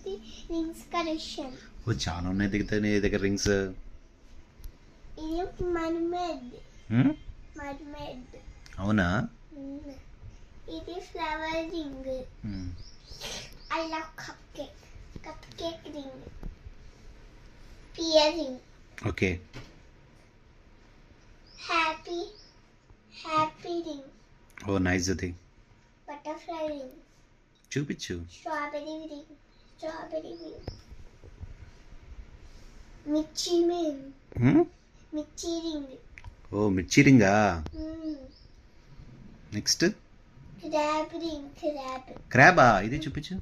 The rings collection. ఓ చాలా ఉన్నాయి దిగుతాయి నీ దగ్గర రింగ్స్. ఇది మర్మేడ్. మర్మేడ్. అవునా? ఇది flower ring. I love cupcake. Cupcake ring. Pear ring. Okay. Happy ring. Oh nice అది. Butterfly ring. చూపించు. Strawberry ring. మిర్చి రింగ్. మిర్చి రింగ్. ఓ మిర్చి రింగా? Next crab ring. క్రాబా? ఇది చూపించు.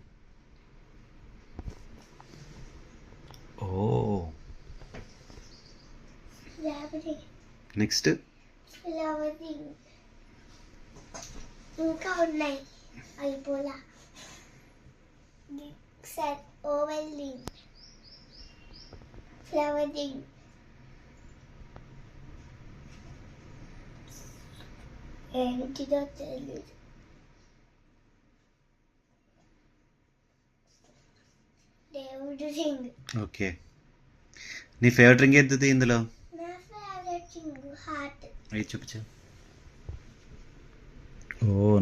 Oh crab ring. Next flower ring. ఇంకా ఉన్నాయి అయిపోలా. Set oval ring. Flower ring. ఏంటిదో తెలియదు. దేవుడు రింగ్. ఓకే. నీ ఫేవరెట్ రింగ్ ఏది ఇందులో? నా ఫేవరెట్ రింగ్ హార్ట్. అది చూపించు. ఓ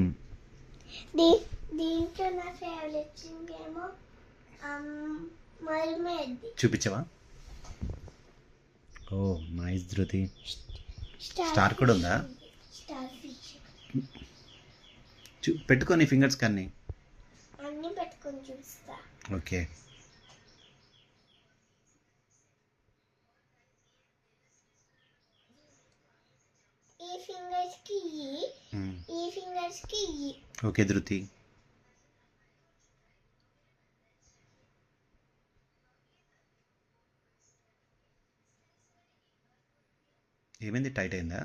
దీంట్లో నా ఫేవరెట్ రింగ్ ఏమో మర్మేడ్. చూపించవా? ఓ నైస్ ధృతి. స్టార్ కూడా ఉందా? Star fish. పెట్టుకో నీ ఫింగర్స్ కన్నీ. అన్నీ పెట్టుకొని చూస్తా. ఓకే. ఈ ఫింగర్స్ కి ఈ ఫింగర్స్ కి ఓకే ధృతి. ఏమైంది? టైట్ అయిందా?